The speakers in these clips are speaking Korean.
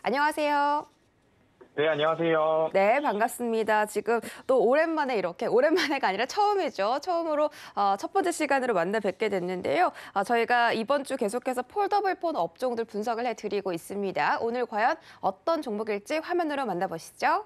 안녕하세요. 네, 안녕하세요. 네, 반갑습니다. 지금 또 오랜만에 이렇게, 오랜만에가 아니라 처음이죠. 처음으로 첫 번째 시간으로 만나 뵙게 됐는데요. 저희가 이번 주 계속해서 폴더블 폰 업종들 분석을 해드리고 있습니다. 오늘 과연 어떤 종목일지 화면으로 만나보시죠.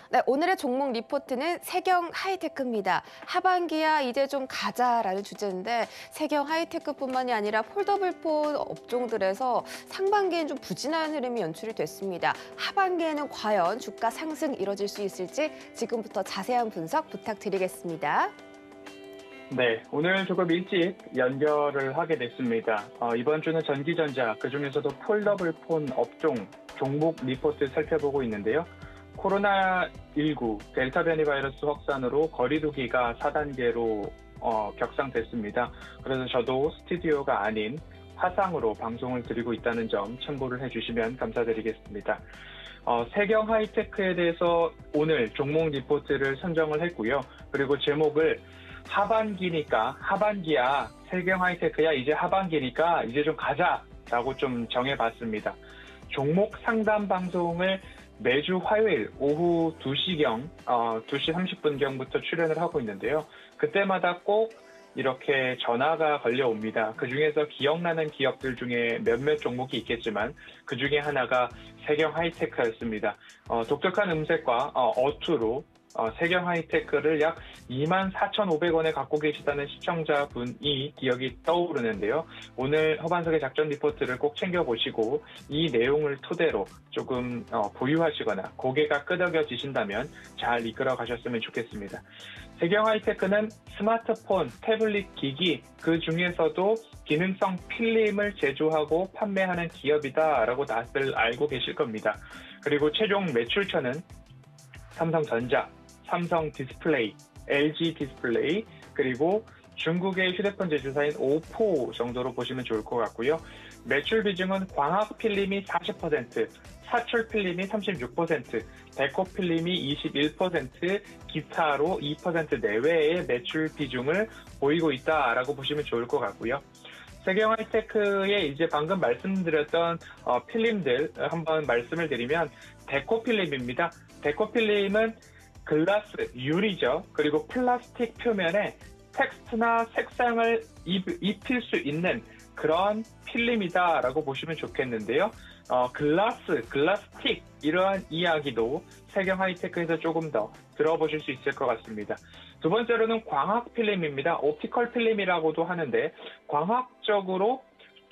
네, 오늘의 종목 리포트는 세경 하이테크입니다. 하반기야 이제 좀 가자라는 주제인데 세경 하이테크뿐만이 아니라 폴더블폰 업종들에서 상반기엔 좀 부진한 흐름이 연출이 됐습니다. 하반기에는 과연 주가 상승 이뤄질 수 있을지 지금부터 자세한 분석 부탁드리겠습니다. 네, 오늘 조금 일찍 연결을 하게 됐습니다. 이번 주는 전기전자, 그중에서도 폴더블폰 업종 종목 리포트 살펴보고 있는데요. 코로나19 델타 변이 바이러스 확산으로 거리두기가 4단계로 격상됐습니다. 그래서 저도 스튜디오가 아닌 화상으로 방송을 드리고 있다는 점 참고를 해주시면 감사드리겠습니다. 세경 하이테크에 대해서 오늘 종목 리포트를 선정을 했고요. 그리고 제목을 하반기야, 세경 하이테크야, 이제 하반기니까 이제 좀 가자라고 좀 정해봤습니다. 종목 상담 방송을 매주 화요일 오후 2시경, 2시 30분경부터 출연을 하고 있는데요. 그때마다 꼭 이렇게 전화가 걸려옵니다. 그중에서 기억나는 기업들 중에 몇몇 종목이 있겠지만 그중에 하나가 세경 하이테크였습니다. 독특한 음색과 어투로 세경 하이테크를 약 24,500원에 갖고 계시다는 시청자분이 기억이 떠오르는데요. 오늘 허반석의 작전 리포트를 꼭 챙겨보시고 이 내용을 토대로 조금 보유하시거나 고개가 끄덕여지신다면 잘 이끌어 가셨으면 좋겠습니다. 세경 하이테크는 스마트폰, 태블릿 기기, 그 중에서도 기능성 필름을 제조하고 판매하는 기업이다라고 다들 알고 계실 겁니다. 그리고 최종 매출처는 삼성전자, 삼성 디스플레이, LG 디스플레이, 그리고 중국의 휴대폰 제조사인 오포 정도로 보시면 좋을 것 같고요. 매출 비중은 광학 필름이 40%, 사출 필름이 36%, 데코 필름이 21%, 기타로 2% 내외의 매출 비중을 보이고 있다라고 보시면 좋을 것 같고요. 세경 하이테크의 이제 방금 말씀드렸던 필름들 한번 말씀을 드리면 데코 필름입니다. 데코 필름은 글라스, 유리죠. 그리고 플라스틱 표면에 텍스트나 색상을 입힐 수 있는 그런 필름이다라고 보시면 좋겠는데요. 글라스틱 이러한 이야기도 세경 하이테크에서 조금 더 들어보실 수 있을 것 같습니다. 두 번째로는 광학 필름입니다. 옵티컬 필름이라고도 하는데 광학적으로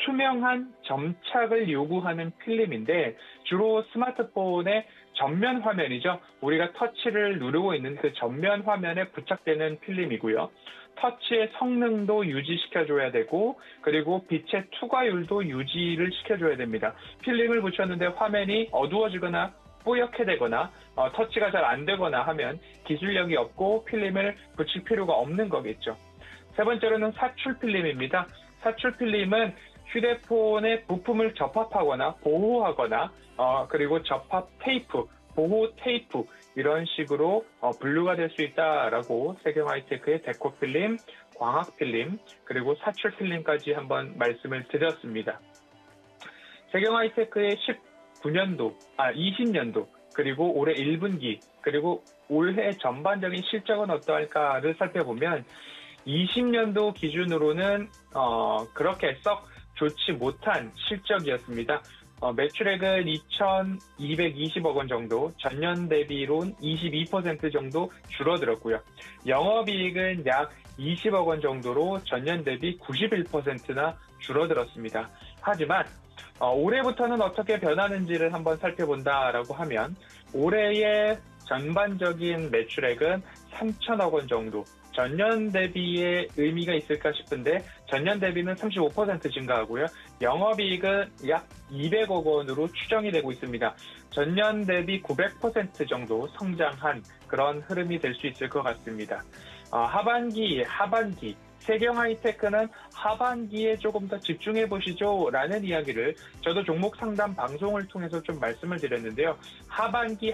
투명한 점착을 요구하는 필름인데 주로 스마트폰의 전면 화면이죠. 우리가 터치를 누르고 있는 그 전면 화면에 부착되는 필름이고요. 터치의 성능도 유지시켜줘야 되고 그리고 빛의 투과율도 유지를 시켜줘야 됩니다. 필름을 붙였는데 화면이 어두워지거나 뿌옇게 되거나 터치가 잘 안 되거나 하면 기술력이 없고 필름을 붙일 필요가 없는 거겠죠. 세 번째로는 사출 필름입니다. 사출 필름은 휴대폰의 부품을 접합하거나 보호하거나 그리고 접합 테이프, 보호 테이프 이런 식으로 분류가 될 수 있다라고 세경 하이테크의 데코 필름, 광학 필름 그리고 사출 필름까지 한번 말씀을 드렸습니다. 세경 하이테크의 20년도 그리고 올해 1분기 그리고 올해 전반적인 실적은 어떠할까를 살펴보면 20년도 기준으로는 그렇게 썩 좋지 못한 실적이었습니다. 매출액은 2,220억 원 정도, 전년 대비론 22% 정도 줄어들었고요. 영업이익은 약 20억 원 정도로 전년 대비 91%나 줄어들었습니다. 하지만 올해부터는 어떻게 변하는지를 한번 살펴본다라고 하면 올해의 전반적인 매출액은 3천억 원 정도, 전년 대비의 의미가 있을까 싶은데 전년 대비는 35% 증가하고요. 영업이익은 약 200억 원으로 추정이 되고 있습니다. 전년 대비 900% 정도 성장한 그런 흐름이 될 수 있을 것 같습니다. 하반기 세경 하이테크는 하반기에 조금 더 집중해 보시죠 라는 이야기를 저도 종목 상담 방송을 통해서 좀 말씀을 드렸는데요. 하반기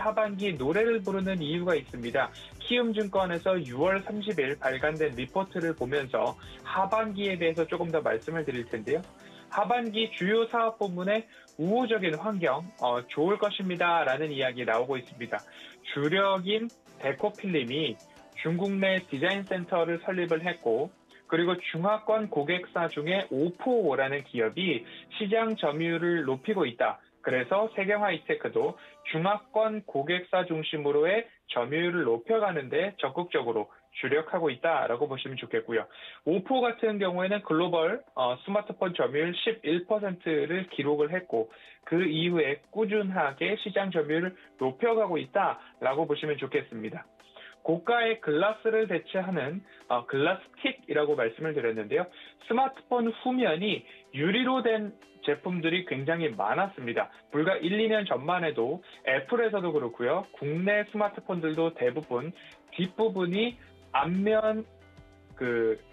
노래를 부르는 이유가 있습니다. 키움증권에서 6월 30일 발간된 리포트를 보면서 하반기에 대해서 조금 더 말씀을 드릴 텐데요. 하반기 주요 사업 부문의 우호적인 환경 좋을 것입니다 라는 이야기 나오고 있습니다. 주력인 데코필름이 중국 내 디자인 센터를 설립을 했고 그리고 중화권 고객사 중에 오포라는 기업이 시장 점유율을 높이고 있다. 그래서 세경하이테크도 중화권 고객사 중심으로의 점유율을 높여가는데 적극적으로 주력하고 있다라고 보시면 좋겠고요. 오포 같은 경우에는 글로벌 스마트폰 점유율 11%를 기록을 했고 그 이후에 꾸준하게 시장 점유율을 높여가고 있다라고 보시면 좋겠습니다. 고가의 글라스를 대체하는 글라스틱이라고 말씀을 드렸는데요. 스마트폰 후면이 유리로 된 제품들이 굉장히 많았습니다. 불과 1, 2년 전만 해도 애플에서도 그렇고요. 국내 스마트폰들도 대부분 뒷부분이 앞면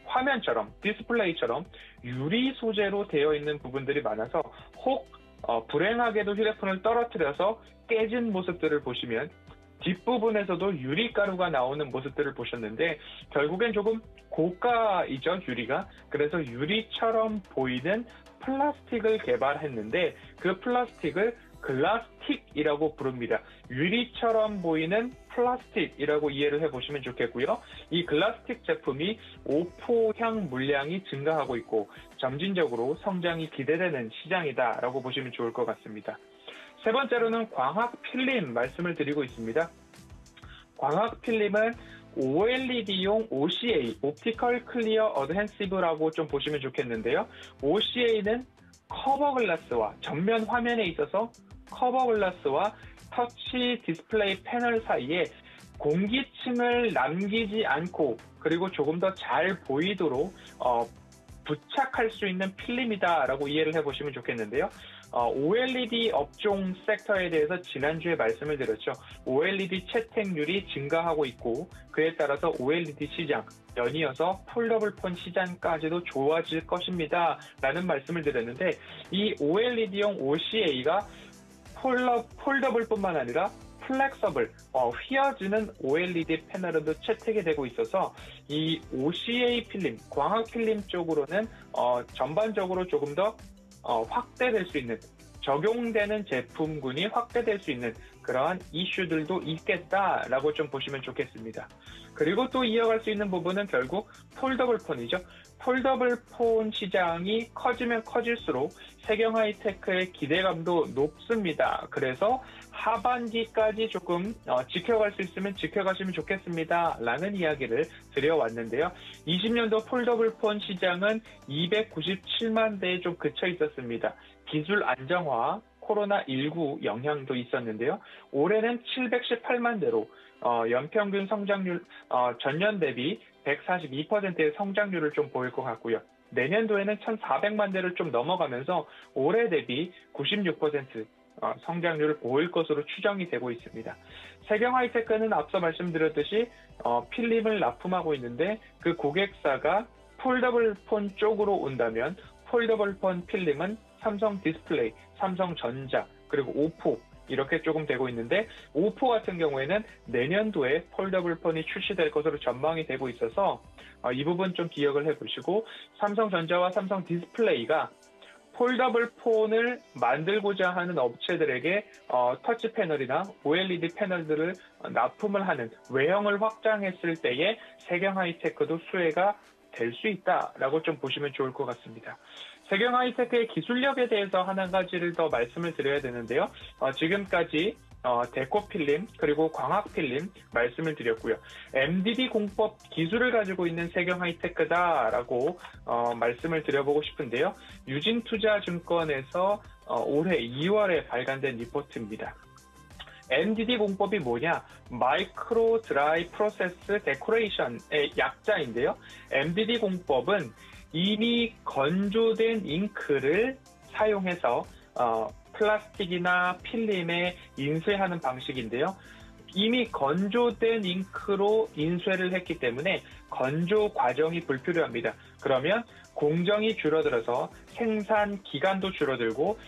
화면처럼 디스플레이처럼 유리 소재로 되어 있는 부분들이 많아서 혹 불행하게도 휴대폰을 떨어뜨려서 깨진 모습들을 보시면 뒷부분에서도 유리가루가 나오는 모습들을 보셨는데 결국엔 조금 고가이죠, 유리가. 그래서 유리처럼 보이는 플라스틱을 개발했는데 그 플라스틱을 글라스틱이라고 부릅니다. 유리처럼 보이는 플라스틱이라고 이해를 해보시면 좋겠고요. 이 글라스틱 제품이 오포향 물량이 증가하고 있고 점진적으로 성장이 기대되는 시장이다라고 보시면 좋을 것 같습니다. 세 번째로는 광학 필름 말씀을 드리고 있습니다. 광학 필름은 OLED용 OCA, 옵티컬 클리어 어드헨시브라고 좀 보시면 좋겠는데요. OCA는 커버 글라스와 전면 화면에 있어서 커버 글라스와 터치 디스플레이 패널 사이에 공기층을 남기지 않고 그리고 조금 더 잘 보이도록 부착할 수 있는 필름이다라고 이해를 해보시면 좋겠는데요. OLED 업종 섹터에 대해서 지난주에 말씀을 드렸죠. OLED 채택률이 증가하고 있고 그에 따라서 OLED 시장, 연이어서 폴더블폰 시장까지도 좋아질 것입니다 라는 말씀을 드렸는데 이 OLED용 OCA가 폴더블뿐만 아니라 플렉서블, 휘어지는 OLED 패널도 채택이 되고 있어서 이 OCA 필름, 광학 필름 쪽으로는 전반적으로 조금 더 확대될 수 있는, 적용되는 제품군이 확대될 수 있는 그러한 이슈들도 있겠다라고 좀 보시면 좋겠습니다. 그리고 또 이어갈 수 있는 부분은 결국 폴더블폰이죠. 폴더블폰 시장이 커지면 커질수록 세경하이테크의 기대감도 높습니다. 그래서 하반기까지 조금 지켜갈 수 있으면 지켜가시면 좋겠습니다 라는 이야기를 드려왔는데요. 20년도 폴더블폰 시장은 297만 대에 좀 그쳐 있었습니다. 기술 안정화, 코로나19 영향도 있었는데요. 올해는 718만 대로 연평균 성장률 전년 대비 142%의 성장률을 좀 보일 것 같고요. 내년도에는 1,400만 대를 좀 넘어가면서 올해 대비 96% 성장률을 보일 것으로 추정이 되고 있습니다. 세경하이테크는 앞서 말씀드렸듯이 필름을 납품하고 있는데 그 고객사가 폴더블폰 쪽으로 온다면 폴더블폰 필름은 삼성 디스플레이, 삼성전자, 그리고 오포 이렇게 조금 되고 있는데 오포 같은 경우에는 내년도에 폴더블폰이 출시될 것으로 전망이 되고 있어서 이 부분 좀 기억을 해보시고 삼성전자와 삼성 디스플레이가 폴더블폰을 만들고자 하는 업체들에게 터치 패널이나 OLED 패널들을 납품을 하는 외형을 확장했을 때에 세경하이테크도 수혜가 될 수 있다라고 좀 보시면 좋을 것 같습니다. 세경하이테크의 기술력에 대해서 한 가지를 더 말씀을 드려야 되는데요. 지금까지 데코필름 그리고 광학필름 말씀을 드렸고요. MDD 공법 기술을 가지고 있는 세경하이테크다라고 말씀을 드려보고 싶은데요. 유진투자증권에서 올해 2월에 발간된 리포트입니다. MDD 공법이 뭐냐? 마이크로 드라이 프로세스 데코레이션의 약자인데요. MDD 공법은 이미 건조된 잉크를 사용해서 플라스틱이나 필름에 인쇄하는 방식인데요. 이미 건조된 잉크로 인쇄를 했기 때문에 건조 과정이 불필요합니다. 그러면 공정이 줄어들어서 생산 기간도 줄어들고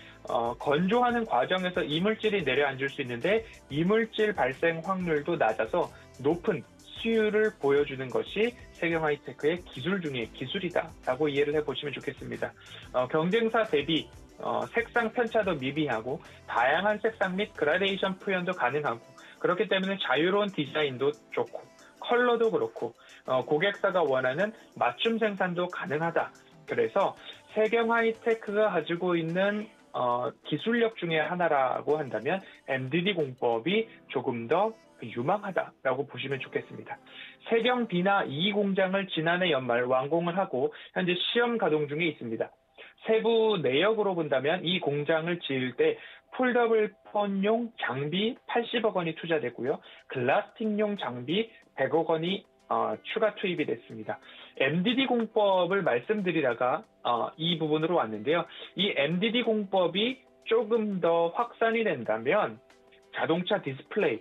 건조하는 과정에서 이물질이 내려앉을 수 있는데 이물질 발생 확률도 낮아서 높은 수율을 보여주는 것이 세경 하이테크의 기술 중에 기술이다라고 이해를 해보시면 좋겠습니다. 경쟁사 대비 색상 편차도 미비하고 다양한 색상 및 그라데이션 표현도 가능하고 그렇기 때문에 자유로운 디자인도 좋고 컬러도 그렇고 고객사가 원하는 맞춤 생산도 가능하다. 그래서 세경 하이테크가 가지고 있는 기술력 중에 하나라고 한다면 MDD 공법이 조금 더 유망하다라고 보시면 좋겠습니다. 세경 비나 2 공장을 지난해 연말 완공을 하고 현재 시험 가동 중에 있습니다. 세부 내역으로 본다면 이 공장을 지을 때 폴더블 폰용 장비 80억 원이 투자됐고요. 글라스틱용 장비 100억 원이 추가 투입이 됐습니다. MDD 공법을 말씀드리다가 이 부분으로 왔는데요. 이 MDD 공법이 조금 더 확산이 된다면 자동차 디스플레이,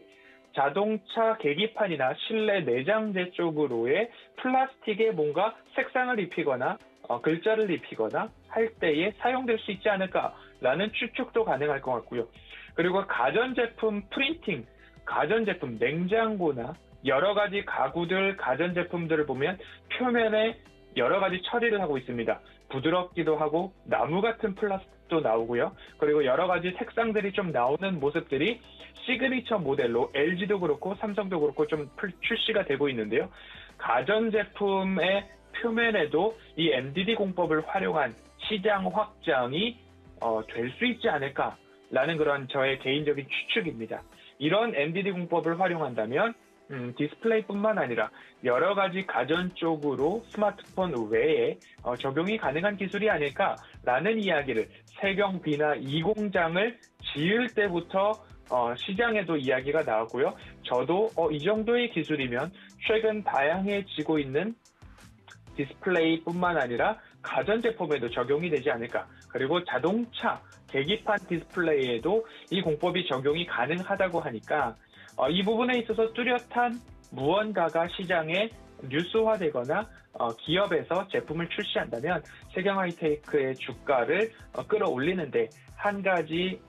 자동차 계기판이나 실내 내장재 쪽으로의 플라스틱에 뭔가 색상을 입히거나 글자를 입히거나 할 때에 사용될 수 있지 않을까라는 추측도 가능할 것 같고요. 그리고 가전제품 프린팅, 가전제품 냉장고나 여러 가지 가구들, 가전제품들을 보면 표면에 여러 가지 처리를 하고 있습니다. 부드럽기도 하고 나무 같은 플라스틱도 나오고요. 그리고 여러 가지 색상들이 좀 나오는 모습들이 시그니처 모델로 LG도 그렇고 삼성도 그렇고 좀 출시가 되고 있는데요. 가전제품의 표면에도 이 MDD 공법을 활용한 시장 확장이 될 수 있지 않을까라는 그런 저의 개인적인 추측입니다. 이런 MDD 공법을 활용한다면 디스플레이뿐만 아니라 여러 가지 가전 쪽으로 스마트폰 외에 적용이 가능한 기술이 아닐까라는 이야기를 세경 비나 2 공장을 지을 때부터 시장에도 이야기가 나왔고요. 저도 이 정도의 기술이면 최근 다양해지고 있는 디스플레이뿐만 아니라 가전제품에도 적용이 되지 않을까. 그리고 자동차 계기판 디스플레이에도 이 공법이 적용이 가능하다고 하니까 이 부분에 있어서 뚜렷한 무언가가 시장에 뉴스화되거나 기업에서 제품을 출시한다면 세경 하이테크의 주가를 끌어올리는데 한 가지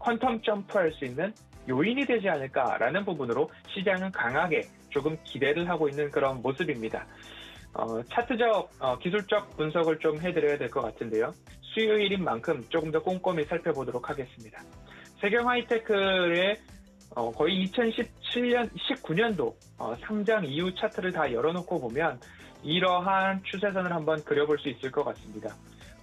퀀텀 점프할 수 있는 요인이 되지 않을까라는 부분으로 시장은 강하게 조금 기대를 하고 있는 그런 모습입니다. 차트적, 기술적 분석을 좀 해드려야 될 것 같은데요. 수요일인 만큼 조금 더 꼼꼼히 살펴보도록 하겠습니다. 세경 하이테크의 거의 2017년, 19년도 상장 이후 차트를 다 열어놓고 보면 이러한 추세선을 한번 그려볼 수 있을 것 같습니다.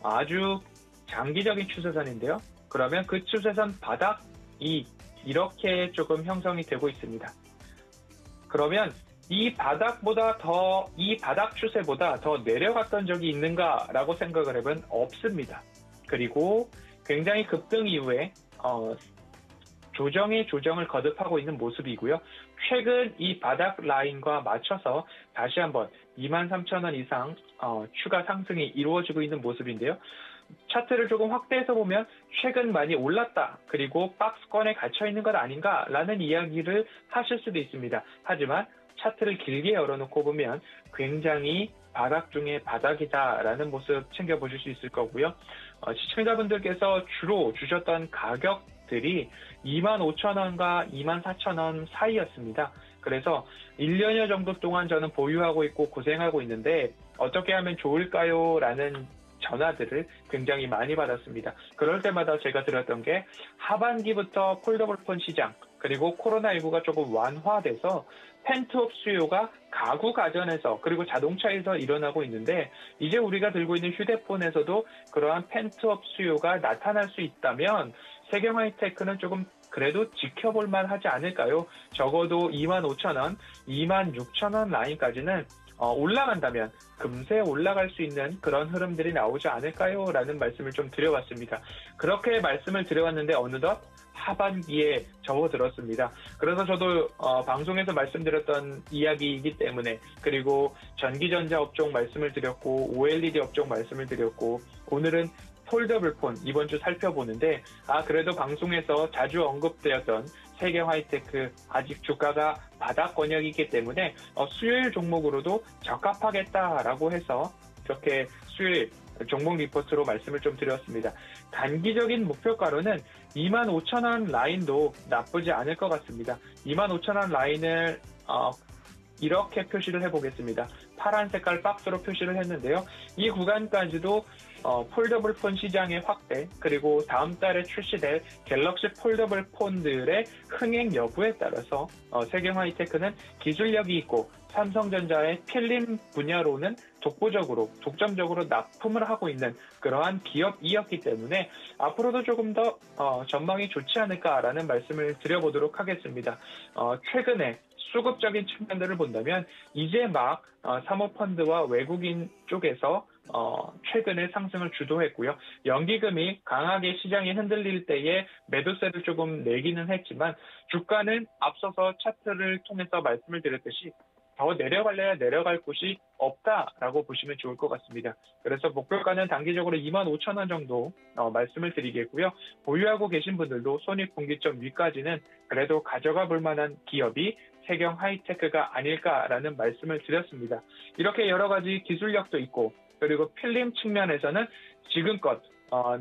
아주 장기적인 추세선인데요. 그러면 그 추세선 바닥이 이렇게 조금 형성이 되고 있습니다. 그러면 이 바닥 추세보다 더 내려갔던 적이 있는가라고 생각을 해보면 없습니다. 그리고 굉장히 급등 이후에 조정을 거듭하고 있는 모습이고요. 최근 이 바닥 라인과 맞춰서 다시 한번 23,000원 이상 추가 상승이 이루어지고 있는 모습인데요. 차트를 조금 확대해서 보면 최근 많이 올랐다. 그리고 박스권에 갇혀 있는 것 아닌가라는 이야기를 하실 수도 있습니다. 하지만 차트를 길게 열어놓고 보면 굉장히 바닥 중에 바닥이다라는 모습 챙겨보실 수 있을 거고요. 시청자분들께서 주로 주셨던 가격들이 25,000원과 24,000원 사이였습니다. 그래서 1년여 정도 동안 저는 보유하고 있고 고생하고 있는데 어떻게 하면 좋을까요? 라는 전화들을 굉장히 많이 받았습니다. 그럴 때마다 제가 들었던 게 하반기부터 폴더블폰 시장 그리고 코로나19가 조금 완화돼서 펜트업 수요가 가구 가전에서 그리고 자동차에서 일어나고 있는데 이제 우리가 들고 있는 휴대폰에서도 그러한 펜트업 수요가 나타날 수 있다면 세경 하이테크는 조금 그래도 지켜볼 만하지 않을까요? 적어도 25,000원, 26,000원 라인까지는 올라간다면 금세 올라갈 수 있는 그런 흐름들이 나오지 않을까요? 라는 말씀을 좀 드려봤습니다. 그렇게 말씀을 드려왔는데 어느덧 하반기에 접어들었습니다. 그래서 저도 방송에서 말씀드렸던 이야기이기 때문에 그리고 전기전자 업종 말씀을 드렸고 OLED 업종 말씀을 드렸고 오늘은 폴더블폰 이번 주 살펴보는데 그래도 방송에서 자주 언급되었던 세경 하이테크 아직 주가가 바닥 권역이기 때문에 수요일 종목으로도 적합하겠다라고 해서 이렇게 수요일 종목 리포트로 말씀을 좀 드렸습니다. 단기적인 목표가로는 25,000원 라인도 나쁘지 않을 것 같습니다. 25,000원 라인을 이렇게 표시를 해보겠습니다. 파란 색깔 박스로 표시를 했는데요. 이 구간까지도 폴더블 폰 시장의 확대, 그리고 다음 달에 출시될 갤럭시 폴더블 폰들의 흥행 여부에 따라서 세경 하이테크는 기술력이 있고 삼성전자의 필름 분야로는 독점적으로 납품을 하고 있는 그러한 기업이었기 때문에 앞으로도 조금 더 전망이 좋지 않을까라는 말씀을 드려보도록 하겠습니다. 최근에 수급적인 측면들을 본다면 이제 막 사모펀드와 외국인 쪽에서 최근에 상승을 주도했고요. 연기금이 강하게 시장이 흔들릴 때에 매도세를 조금 내기는 했지만 주가는 앞서서 차트를 통해서 말씀을 드렸듯이 더 내려갈래야 내려갈 곳이 없다라고 보시면 좋을 것 같습니다. 그래서 목표가는 단기적으로 25,000원 정도 말씀을 드리겠고요. 보유하고 계신 분들도 손익분기점 위까지는 그래도 가져가 볼 만한 기업이 세경 하이테크가 아닐까라는 말씀을 드렸습니다. 이렇게 여러 가지 기술력도 있고 그리고 필름 측면에서는 지금껏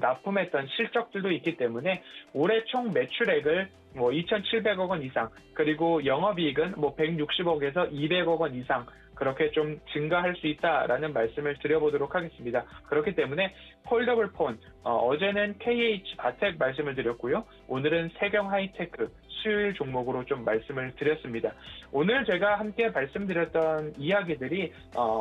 납품했던 실적들도 있기 때문에 올해 총 매출액을 2,700억 원 이상, 그리고 영업이익은 160억에서 200억 원 이상 그렇게 좀 증가할 수 있다라는 말씀을 드려보도록 하겠습니다. 그렇기 때문에 폴더블 폰, 어제는 KH 바텍 말씀을 드렸고요. 오늘은 세경 하이테크 수요일 종목으로 좀 말씀을 드렸습니다. 오늘 제가 함께 말씀드렸던 이야기들이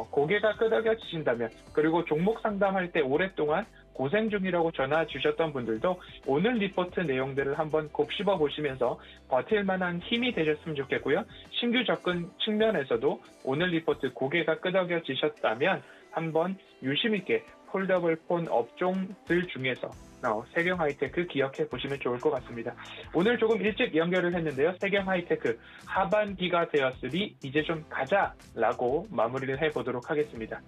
고개가 끄덕여지신다면, 그리고 종목 상담할 때 오랫동안 고생 중이라고 전화 주셨던 분들도 오늘 리포트 내용들을 한번 곱씹어 보시면서 버틸 만한 힘이 되셨으면 좋겠고요. 신규 접근 측면에서도 오늘 리포트 고개가 끄덕여지셨다면 한번 유심 있게 폴더블 폰 업종들 중에서 세경 하이테크 기억해 보시면 좋을 것 같습니다. 오늘 조금 일찍 연결을 했는데요. 세경 하이테크 하반기가 되었으니 이제 좀 가자라고 마무리를 해보도록 하겠습니다.